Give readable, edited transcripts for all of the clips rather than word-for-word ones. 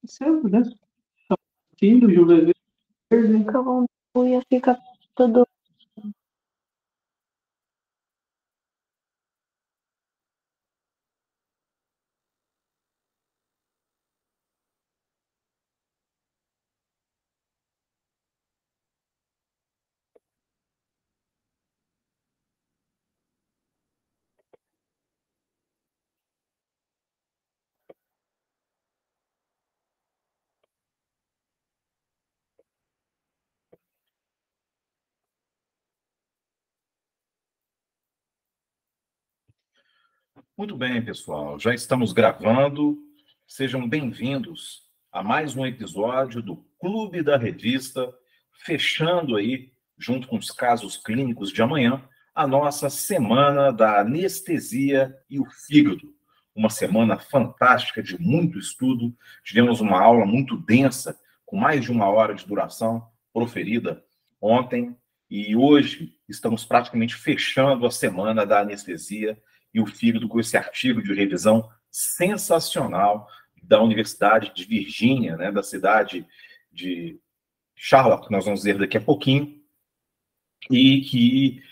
Sempre, né? Filho, Júlio Verde. Ia ficar tudo. Muito bem, pessoal. Já estamos gravando. Sejam bem-vindos a mais um episódio do Clube da Revista, fechando aí, junto com os casos clínicos de amanhã, a nossa Semana da Anestesia e o Fígado. Uma semana fantástica de muito estudo. Tivemos uma aula muito densa, com mais de 1 hora de duração, proferida ontem. E hoje estamos praticamente fechando a Semana da Anestesia e o Fígado com esse artigo de revisão sensacional da Universidade de Virgínia, né, da cidade de Charlotte, que nós vamos ver daqui a pouquinho, e que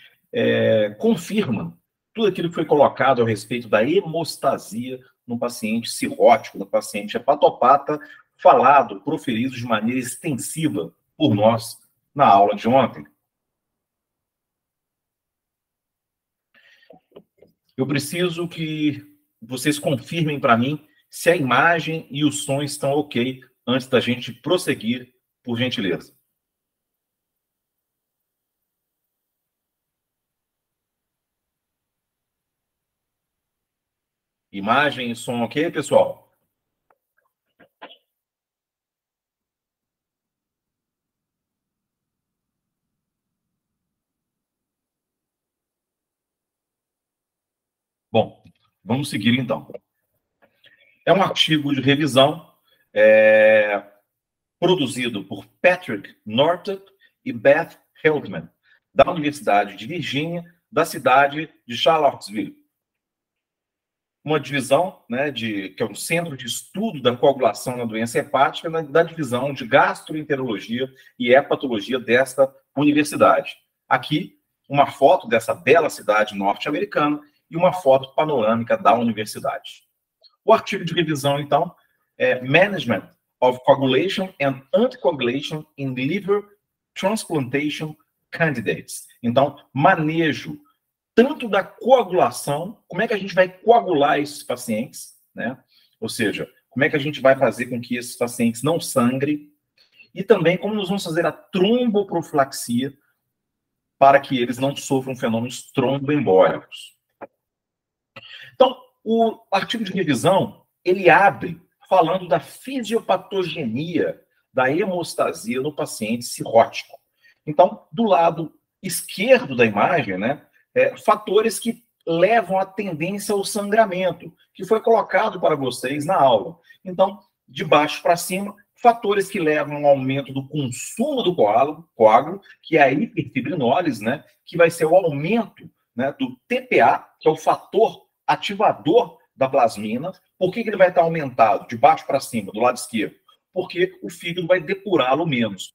confirma tudo aquilo que foi colocado a respeito da hemostasia no paciente cirrótico, no paciente hepatopata, falado, proferido de maneira extensiva por nós na aula de ontem. Eu preciso que vocês confirmem para mim se a imagem e o som estão ok antes da gente prosseguir, por gentileza. Imagem e som ok, pessoal? Bom, vamos seguir então. É um artigo de revisão produzido por Patrick Norton e Beth Heldman, da Universidade de Virgínia, da cidade de Charlottesville. Uma divisão, né, que é um centro de estudo da coagulação na doença hepática, da divisão de gastroenterologia e hepatologia desta universidade. Aqui, uma foto dessa bela cidade norte-americana e uma foto panorâmica da universidade. O artigo de revisão, então, é Management of Coagulation and Anticoagulation in Liver Transplantation Candidates. Então, manejo tanto da coagulação, como é que a gente vai coagular esses pacientes, né? Ou seja, como é que a gente vai fazer com que esses pacientes não sangrem, e também como nós vamos fazer a tromboprofilaxia para que eles não sofram fenômenos tromboembólicos. Então, o artigo de revisão, ele abre falando da fisiopatogenia da hemostasia no paciente cirrótico. Então, do lado esquerdo da imagem, né, fatores que levam à tendência ao sangramento, que foi colocado para vocês na aula. Então, de baixo para cima, fatores que levam ao aumento do consumo do coágulo, que é a hiperfibrinólise, né, que vai ser o aumento, né, do TPA, que é o fator ativador da plasmina. Por que ele vai estar aumentado de baixo para cima, do lado esquerdo? Porque o fígado vai depurá-lo menos.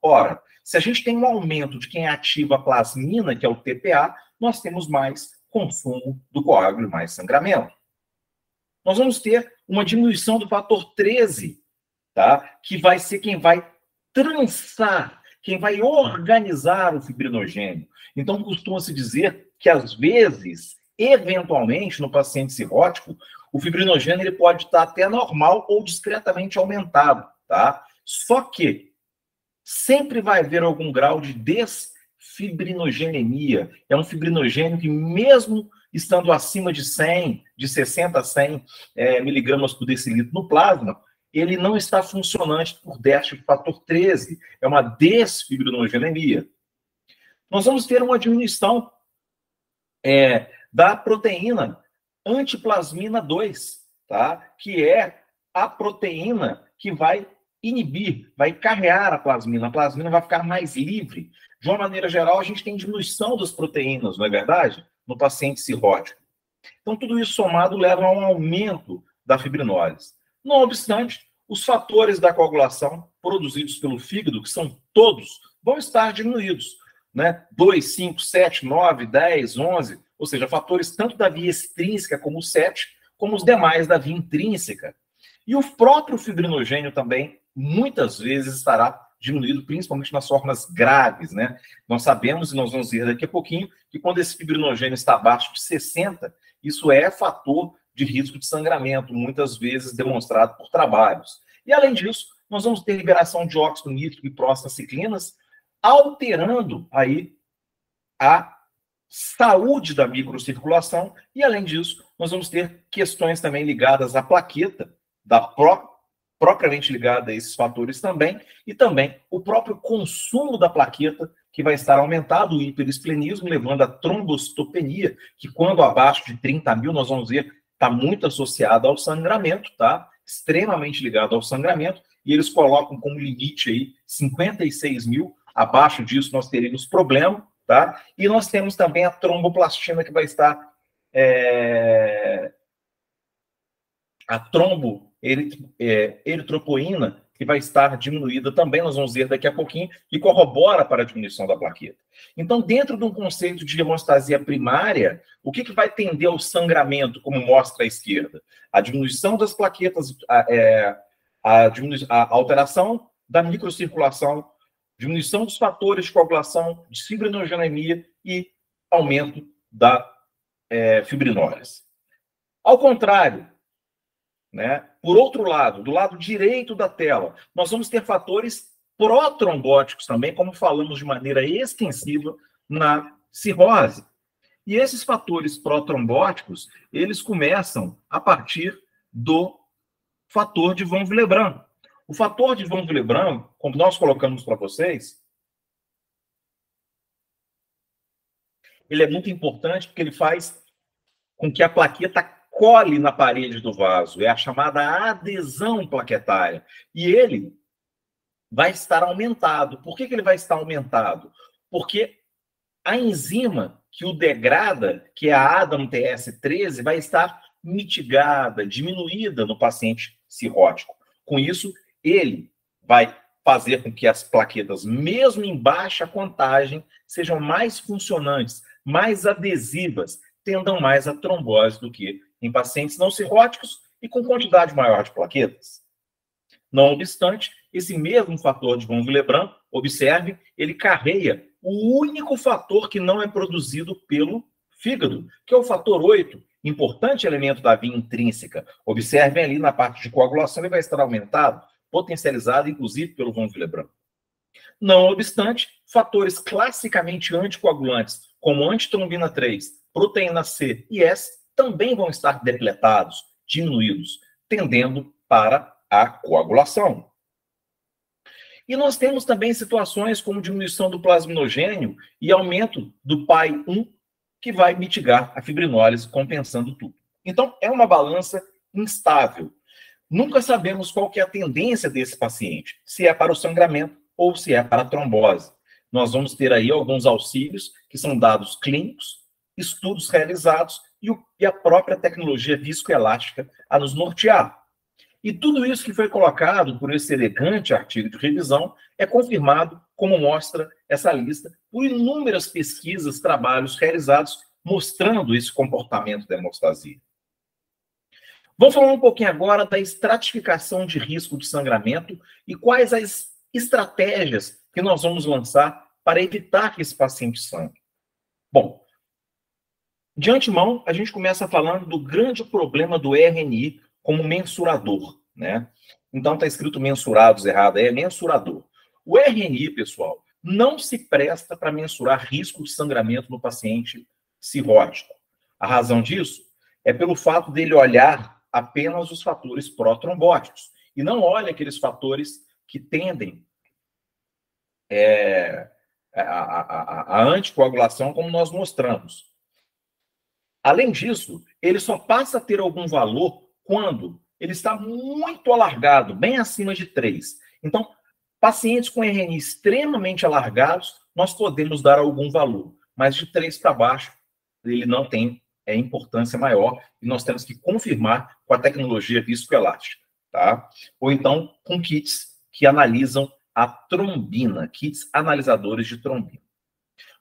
Ora, se a gente tem um aumento de quem ativa a plasmina, que é o TPA, nós temos mais consumo do coágulo e mais sangramento. Nós vamos ter uma diminuição do fator 13, tá? Que vai ser quem vai trançar, quem vai organizar o fibrinogênio. Então, costuma-se dizer que, às vezes, eventualmente, no paciente cirrótico, o fibrinogênio ele pode estar até normal ou discretamente aumentado, tá? Só que sempre vai haver algum grau de desfibrinogenemia. É um fibrinogênio que, mesmo estando acima de 100, de 60 a 100 miligramas por decilitro no plasma, ele não está funcionante por déficit de fator 13. É uma desfibrinogenemia. Nós vamos ter uma diminuição da proteína antiplasmina 2, tá? Que é a proteína que vai inibir, vai carrear a plasmina vai ficar mais livre. De uma maneira geral, a gente tem diminuição das proteínas, não é verdade? No paciente cirrótico. Então, tudo isso somado leva a um aumento da fibrinólise. Não obstante, os fatores da coagulação produzidos pelo fígado, que são todos, vão estar diminuídos, né? 2, 5, 7, 9, 10, 11, ou seja, fatores tanto da via extrínseca como o 7, como os demais da via intrínseca. E o próprio fibrinogênio também, muitas vezes, estará diminuído, principalmente nas formas graves, né? Nós sabemos, e nós vamos ver daqui a pouquinho, que quando esse fibrinogênio está abaixo de 60, isso é fator de risco de sangramento, muitas vezes demonstrado por trabalhos. E, além disso, nós vamos ter liberação de óxido nítrico e prostaciclinas, alterando aí a saúde da microcirculação, e, além disso, nós vamos ter questões também ligadas à plaqueta, propriamente ligada a esses fatores também, e também o próprio consumo da plaqueta, que vai estar aumentado, o hiperesplenismo, levando à trombocitopenia, que quando abaixo de 30 mil, nós vamos ver, está muito associado ao sangramento, tá? Extremamente ligado ao sangramento, e eles colocam como limite aí 56 mil, abaixo disso nós teríamos problema, tá? E nós temos também a tromboplastina, que vai estar a tromboeritropoína, que vai estar diminuída também, nós vamos ver daqui a pouquinho, que corrobora para a diminuição da plaqueta. Então, dentro de um conceito de hemostasia primária, o que vai tender ao sangramento, como mostra a esquerda? A diminuição das plaquetas, a alteração da microcirculação, diminuição dos fatores de coagulação, de fibrinogenemia e aumento da fibrinólise. Ao contrário, né? Por outro lado, do lado direito da tela, nós vamos ter fatores protrombóticos também, como falamos de maneira extensiva na cirrose. E esses fatores protrombóticos, eles começam a partir do fator de von Willebrand. O fator de von Willebrand, como nós colocamos para vocês, ele é muito importante porque ele faz com que a plaqueta cole na parede do vaso, é a chamada adesão plaquetária. E ele vai estar aumentado. Por que ele vai estar aumentado? Porque a enzima que o degrada, que é a ADAM-TS13, vai estar mitigada, diminuída no paciente cirrótico. Com isso, ele vai fazer com que as plaquetas, mesmo em baixa contagem, sejam mais funcionantes, mais adesivas, tendam mais a trombose do que em pacientes não cirróticos e com quantidade maior de plaquetas. Não obstante, esse mesmo fator de von Willebrand, observe, ele carrega o único fator que não é produzido pelo fígado, que é o fator 8, importante elemento da via intrínseca. Observem ali na parte de coagulação, ele vai estar aumentado, potencializado, inclusive, pelo von Willebrand. Não obstante, fatores classicamente anticoagulantes, como antitrombina 3, proteína C e S, também vão estar depletados, diminuídos, tendendo para a coagulação. E nós temos também situações como diminuição do plasminogênio e aumento do PAI-1, que vai mitigar a fibrinólise, compensando tudo. Então, é uma balança instável. Nunca sabemos qual que é a tendência desse paciente, se é para o sangramento ou se é para a trombose. Nós vamos ter aí alguns auxílios, que são dados clínicos, estudos realizados e a própria tecnologia viscoelástica a nos nortear. E tudo isso que foi colocado por esse elegante artigo de revisão é confirmado, como mostra essa lista, por inúmeras pesquisas, trabalhos realizados mostrando esse comportamento da hemostasia. Vamos falar um pouquinho agora da estratificação de risco de sangramento e quais as estratégias que nós vamos lançar para evitar que esse paciente sangre. Bom, de antemão, a gente começa falando do grande problema do RNI como mensurador, né? Então está escrito mensurados errado, é mensurador. O RNI, pessoal, não se presta para mensurar risco de sangramento no paciente cirrótico. A razão disso é pelo fato dele olhar apenas os fatores protrombóticos e não olha aqueles fatores que tendem a anticoagulação, como nós mostramos. Além disso, ele só passa a ter algum valor quando ele está muito alargado, bem acima de 3. Então, pacientes com RNI extremamente alargados, nós podemos dar algum valor, mas de 3 para baixo, ele não tem importância maior e nós temos que confirmar com a tecnologia viscoelástica, tá? Ou então com kits que analisam a trombina, kits analisadores de trombina.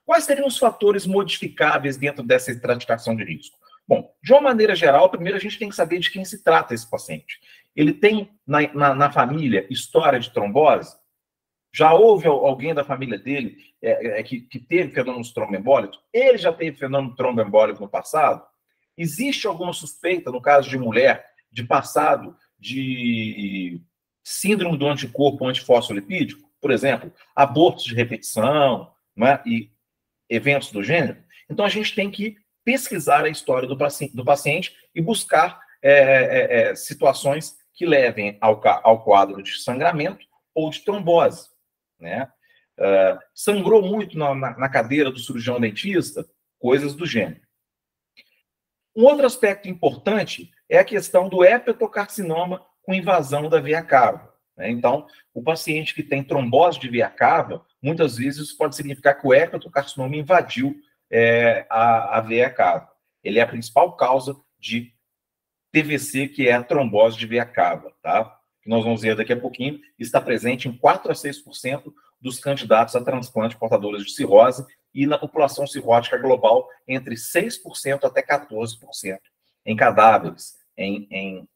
Quais seriam os fatores modificáveis dentro dessa estratificação de risco? Bom, de uma maneira geral, primeiro a gente tem que saber de quem se trata esse paciente. Ele tem na família história de trombose? Já houve alguém da família dele que teve fenômenos tromboembólicos? Ele já teve fenômeno tromboembólico no passado? Existe alguma suspeita, no caso de mulher, de passado de síndrome do anticorpo antifosfolipídico? Por exemplo, abortos de repetição, né, e eventos do gênero? Então, a gente tem que pesquisar a história do paciente e buscar situações que levem ao quadro de sangramento ou de trombose, né? Sangrou muito na cadeira do cirurgião dentista, coisas do gênero. Um outro aspecto importante é a questão do hepatocarcinoma com invasão da veia cava, né? Então, o paciente que tem trombose de veia cava, muitas vezes isso pode significar que o hepatocarcinoma invadiu a veia cava. Ele é a principal causa de TVC, que é a trombose de veia cava, tá? Que nós vamos ver daqui a pouquinho, está presente em 4 a 6% dos candidatos a transplante portadores de cirrose e na população cirrótica global entre 6% até 14% em cadáveres, em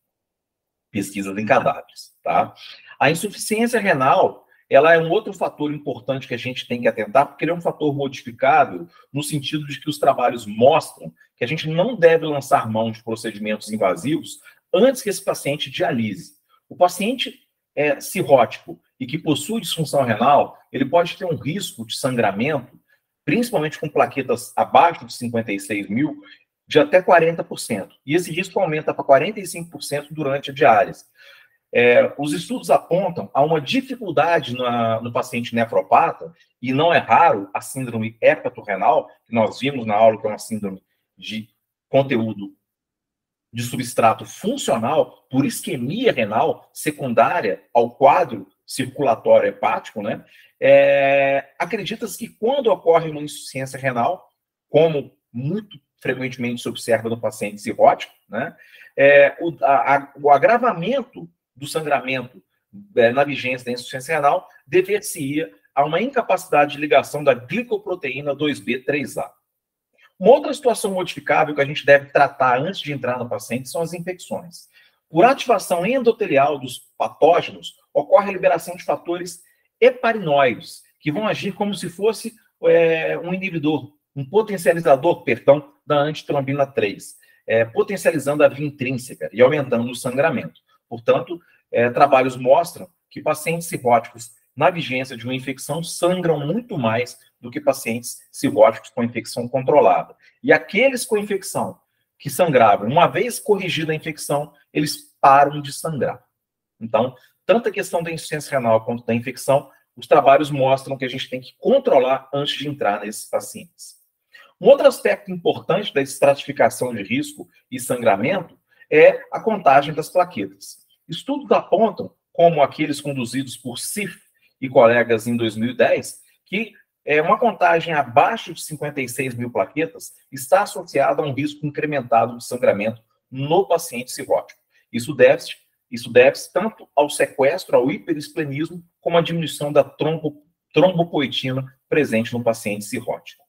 pesquisas em cadáveres, tá? A insuficiência renal, ela é um outro fator importante que a gente tem que atentar, porque ele é um fator modificável no sentido de que os trabalhos mostram que a gente não deve lançar mão de procedimentos invasivos antes que esse paciente dialise. O paciente cirrótico e que possui disfunção renal, ele pode ter um risco de sangramento, principalmente com plaquetas abaixo de 56 mil, de até 40%. E esse risco aumenta para 45% durante a diálise. Os estudos apontam a uma dificuldade no paciente nefropata, e não é raro a síndrome hepatorrenal, que nós vimos na aula, que é uma síndrome de conteúdo de substrato funcional por isquemia renal secundária ao quadro circulatório hepático, né? Acredita-se que quando ocorre uma insuficiência renal, como muito frequentemente se observa no paciente cirrótico, né? O agravamento do sangramento na vigência da insuficiência renal dever-se-ia a uma incapacidade de ligação da glicoproteína 2B3A. Uma outra situação modificável que a gente deve tratar antes de entrar no paciente são as infecções. Por ativação endotelial dos patógenos, ocorre a liberação de fatores heparinoides, que vão agir como se fosse um inibidor, um potencializador, perdão, da antitrombina 3, potencializando a via intrínseca e aumentando o sangramento. Portanto, trabalhos mostram que pacientes cirróticos na vigência de uma infecção sangram muito mais do que pacientes cirróticos com infecção controlada. E aqueles com infecção que sangravam, uma vez corrigida a infecção, eles param de sangrar. Então, tanto a questão da insuficiência renal quanto da infecção, os trabalhos mostram que a gente tem que controlar antes de entrar nesses pacientes. Um outro aspecto importante da estratificação de risco e sangramento é a contagem das plaquetas. Estudos apontam, como aqueles conduzidos por Sif e colegas em 2010, que uma contagem abaixo de 56 mil plaquetas está associada a um risco incrementado de sangramento no paciente cirrótico. Isso deve-se tanto ao sequestro, ao hiperesplenismo, como à diminuição da trombopoetina presente no paciente cirrótico.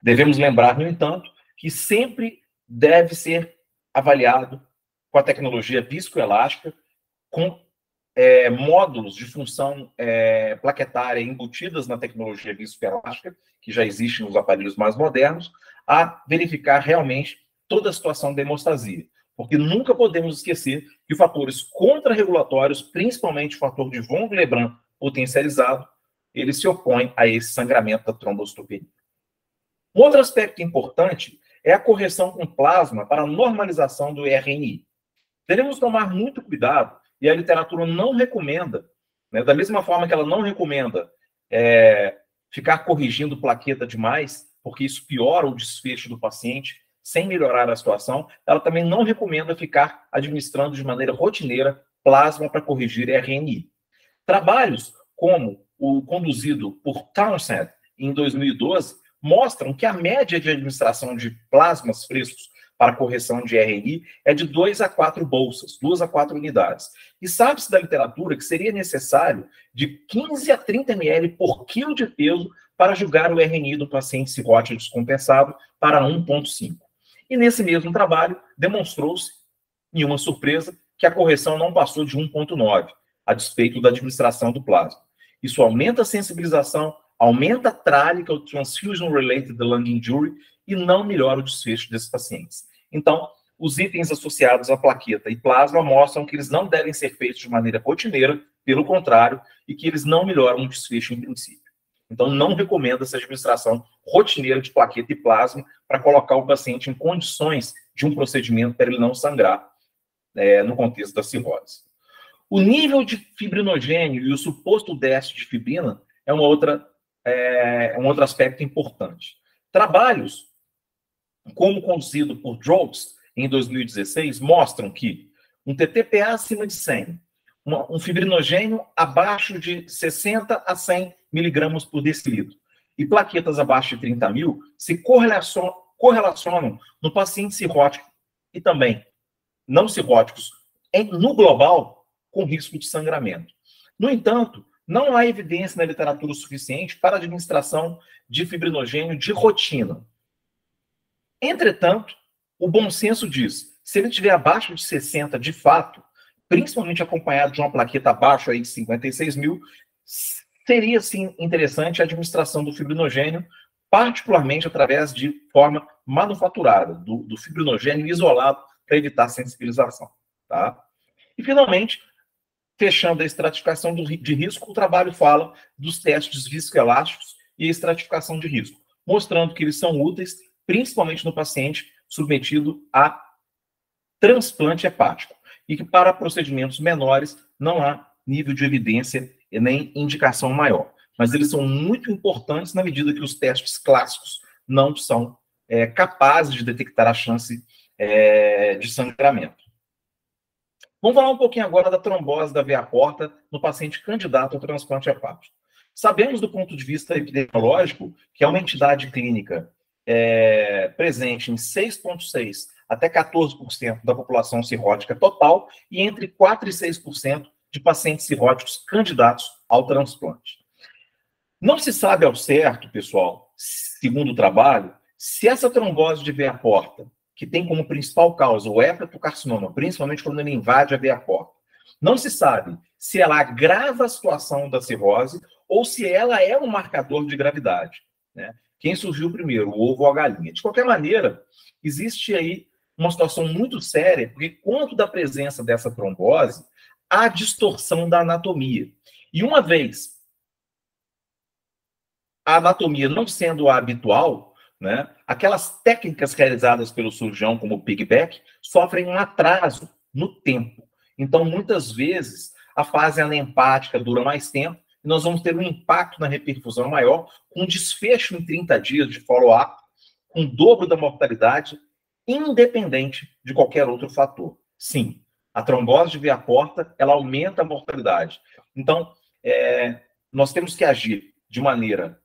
Devemos lembrar, no entanto, que sempre deve ser avaliado com a tecnologia viscoelástica, com módulos de função plaquetária embutidas na tecnologia viscoelástica, que já existe nos aparelhos mais modernos, a verificar realmente toda a situação de hemostasia. Porque nunca podemos esquecer que fatores contrarregulatórios, principalmente o fator de von Willebrand potencializado, ele se opõe a esse sangramento da trombocitopenia. Um outro aspecto importante é a correção com plasma para a normalização do RNI. Devemos tomar muito cuidado, e a literatura não recomenda, né, da mesma forma que ela não recomenda ficar corrigindo plaqueta demais, porque isso piora o desfecho do paciente, sem melhorar a situação, ela também não recomenda ficar administrando de maneira rotineira plasma para corrigir RNI. Trabalhos como o conduzido por Townsend em 2012 mostram que a média de administração de plasmas frescos para correção de RNI é de 2 a 4 bolsas, 2 a 4 unidades. E sabe-se da literatura que seria necessário de 15 a 30 ml por quilo de peso para julgar o RNI do paciente cirrótico descompensado para 1,5. E nesse mesmo trabalho, demonstrou-se, nenhuma surpresa, que a correção não passou de 1,9, a despeito da administração do plasma. Isso aumenta a sensibilização, aumenta a TRALI, que é o Transfusion-Related Lung Injury, e não melhora o desfecho desses pacientes. Então, os itens associados à plaqueta e plasma mostram que eles não devem ser feitos de maneira rotineira, pelo contrário, e que eles não melhoram o desfecho em princípio. Então, não recomenda essa administração rotineira de plaqueta e plasma para colocar o paciente em condições de um procedimento para ele não sangrar no contexto da cirrose. O nível de fibrinogênio e o suposto déficit de fibrina é um outro aspecto importante. Trabalhos, como conduzido por Droz em 2016, mostram que um TTPA acima de 100, um fibrinogênio abaixo de 60 a 100 miligramas por decilitro e plaquetas abaixo de 30 mil se correlacionam no paciente cirrótico e também não cirróticos no global com risco de sangramento. No entanto, não há evidência na literatura suficiente para a administração de fibrinogênio de rotina. Entretanto, o bom senso diz, se ele estiver abaixo de 60 de fato, principalmente acompanhado de uma plaqueta abaixo aí de 56 mil, seria, sim, interessante a administração do fibrinogênio, particularmente através de forma manufaturada, do fibrinogênio isolado, para evitar sensibilização. Tá? E, finalmente, fechando a estratificação de risco, o trabalho fala dos testes viscoelásticos e a estratificação de risco, mostrando que eles são úteis, principalmente no paciente submetido a transplante hepático, e que para procedimentos menores não há nível de evidência e nem indicação maior. Mas eles são muito importantes na medida que os testes clássicos não são capazes de detectar a chance de sangramento. Vamos falar um pouquinho agora da trombose da veia porta no paciente candidato ao transplante hepático. Sabemos do ponto de vista epidemiológico que é uma entidade clínica presente em 6,6% até 14% da população cirrótica total e entre 4% e 6% de pacientes cirróticos candidatos ao transplante. Não se sabe ao certo, pessoal, segundo o trabalho, se essa trombose de veia porta, que tem como principal causa o hepatocarcinoma, principalmente quando ele invade a veia porta, não se sabe se ela agrava a situação da cirrose ou se ela é um marcador de gravidade, né? Quem surgiu primeiro, o ovo ou a galinha? De qualquer maneira, existe aí uma situação muito séria, porque quanto da presença dessa trombose, há distorção da anatomia. E uma vez a anatomia não sendo a habitual, né, aquelas técnicas realizadas pelo cirurgião, como o piggyback, sofrem um atraso no tempo. Então, muitas vezes, a fase anempática dura mais tempo, e nós vamos ter um impacto na reperfusão maior, com desfecho em 30 dias de follow-up, com o dobro da mortalidade, independente de qualquer outro fator. Sim, a trombose de veia porta, ela aumenta a mortalidade. Então, nós temos que agir de maneira,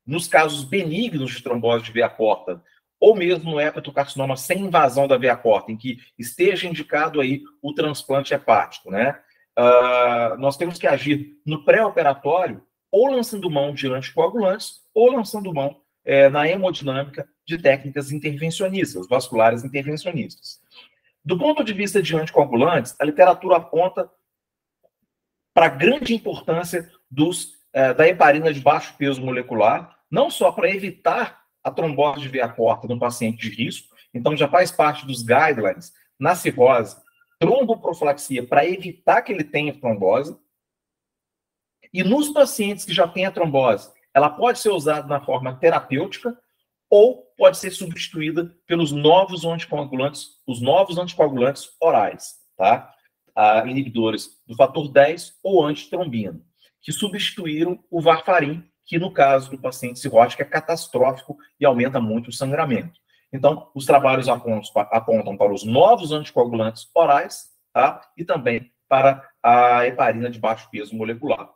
nos casos benignos de trombose de veia porta, ou mesmo no hepatocarcinoma sem invasão da veia porta, em que esteja indicado aí o transplante hepático, né? Nós temos que agir no pré-operatório, ou lançando mão de anticoagulantes, ou lançando mão na hemodinâmica de técnicas intervencionistas, vasculares intervencionistas. Do ponto de vista de anticoagulantes, a literatura aponta para a grande importância da heparina de baixo peso molecular, não só para evitar a trombose de veia porta no paciente de risco, então já faz parte dos guidelines na cirrose, tromboprofilaxia para evitar que ele tenha trombose. E nos pacientes que já têm a trombose, ela pode ser usada na forma terapêutica ou pode ser substituída pelos novos anticoagulantes, os novos anticoagulantes orais, tá? Inibidores do fator 10 ou antitrombina, que substituíram o varfarin, que no caso do paciente cirrótico é catastrófico e aumenta muito o sangramento. Então, os trabalhos apontam para os novos anticoagulantes orais, tá? E também para a heparina de baixo peso molecular.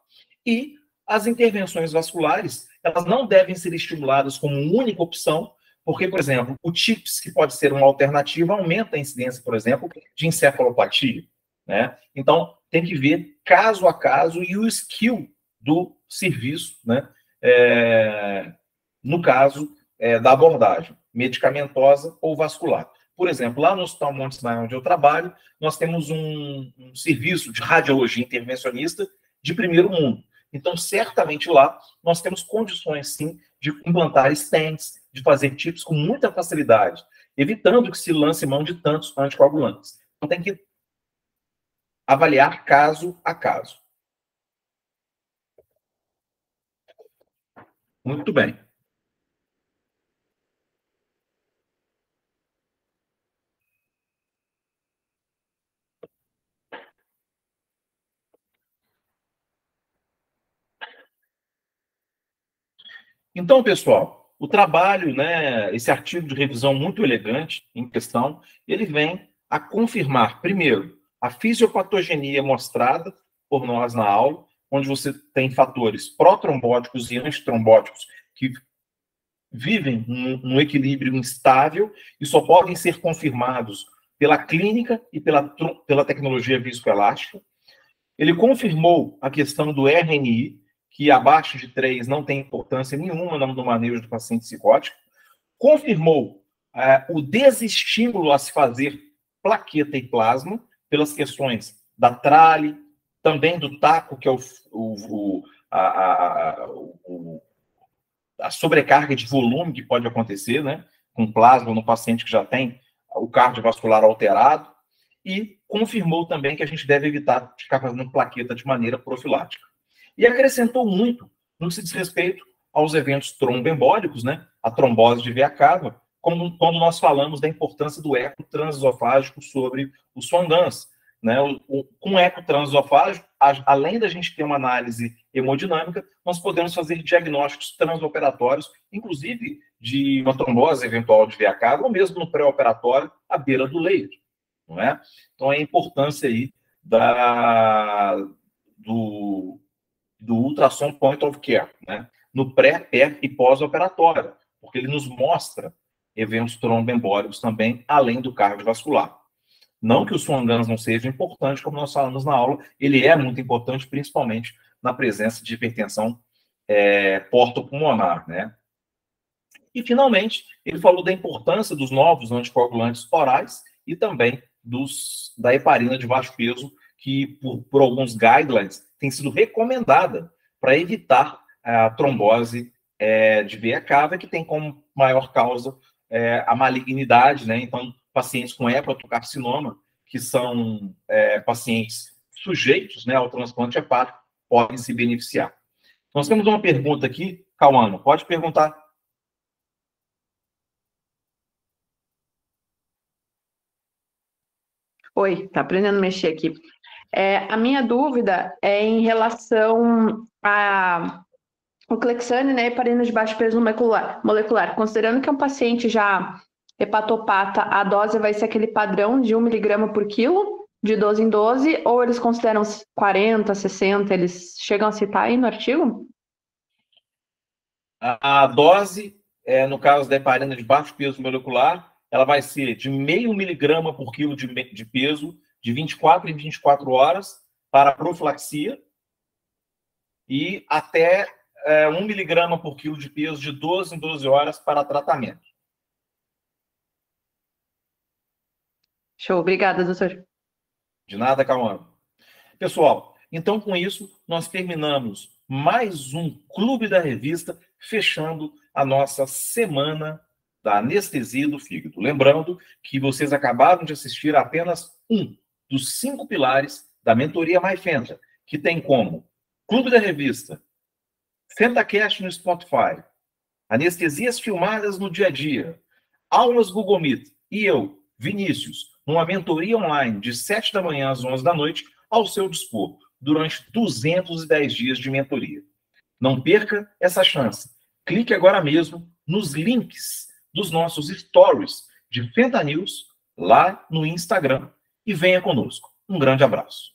E as intervenções vasculares, elas não devem ser estimuladas como única opção, porque, por exemplo, o TIPS, que pode ser uma alternativa, aumenta a incidência, por exemplo, de encefalopatia, né? Então, tem que ver caso a caso e o skill do serviço, né? No caso da abordagem medicamentosa ou vascular. Por exemplo, lá no Hospital Monte Sinai, onde eu trabalho, nós temos um serviço de radiologia intervencionista de primeiro mundo. Então, certamente lá, nós temos condições, sim, de implantar stents, de fazer TIPS com muita facilidade, evitando que se lance mão de tantos anticoagulantes. Então, tem que avaliar caso a caso. Muito bem. Então, pessoal, o trabalho, né, esse artigo de revisão muito elegante em questão, ele vem a confirmar, primeiro, a fisiopatogenia mostrada por nós na aula, onde você tem fatores protrombóticos e antitrombóticos que vivem num equilíbrio instável e só podem ser confirmados pela clínica e pela tecnologia viscoelástica. Ele confirmou a questão do RNI, que abaixo de 3 não tem importância nenhuma no manejo do paciente psicótico. Confirmou o desestímulo a se fazer plaqueta e plasma, pelas questões da trale, também do taco, que é a sobrecarga de volume que pode acontecer, né, com plasma no paciente que já tem o cardiovascular alterado, e confirmou também que a gente deve evitar ficar fazendo plaqueta de maneira profilática. E acrescentou muito no que se diz respeito aos eventos tromboembólicos, né, a trombose de veia cava, como quando nós falamos da importância do eco transesofágico sobre o Swan-Ganz, né? Com o eco transesofágico, além da gente ter uma análise hemodinâmica, nós podemos fazer diagnósticos transoperatórios, inclusive de uma trombose eventual de veia cava, ou mesmo no pré-operatório, à beira do leito, não é? Então, é a importância aí do ultrassom point of care, né? No pré, e pós-operatório, porque ele nos mostra eventos tromboembólicos também, além do cardiovascular. Não que o Swan-Ganz não seja importante, como nós falamos na aula, ele é muito importante, principalmente na presença de hipertensão portopulmonar, né? E, finalmente, ele falou da importância dos novos anticoagulantes orais e também da heparina de baixo peso, que, por alguns guidelines, tem sido recomendada para evitar a trombose de veia cava, que tem como maior causa a malignidade, né? Então, pacientes com hepatocarcinoma, que são pacientes sujeitos, né, ao transplante hepático, podem se beneficiar. Nós temos uma pergunta aqui, Cauana, pode perguntar. Oi, tá aprendendo a mexer aqui. A minha dúvida é em relação ao Clexane, né, heparina de baixo peso molecular. Considerando que é um paciente já hepatopata, a dose vai ser aquele padrão de 1 miligrama por quilo, de 12 em 12, ou eles consideram 40, 60, eles chegam a citar aí no artigo? A dose, no caso da heparina de baixo peso molecular, ela vai ser de 0,5 miligrama por quilo de peso, de 24 em 24 horas, para profilaxia, e até 1 miligrama por quilo de peso, de 12 em 12 horas, para tratamento. Show, obrigada, doutor. De nada, Cauã. Pessoal, então com isso, nós terminamos mais um Clube da Revista, fechando a nossa semana da anestesia do fígado. Lembrando que vocês acabaram de assistir a apenas um dos 5 pilares da mentoria MyFenta, que tem como Clube da Revista, FentaCast no Spotify, anestesias filmadas no dia a dia, aulas Google Meet e eu, Vinícius, numa mentoria online de 7 da manhã às 11 da noite, ao seu dispor, durante 210 dias de mentoria. Não perca essa chance. Clique agora mesmo nos links dos nossos stories de Fenta News lá no Instagram e venha conosco. Um grande abraço.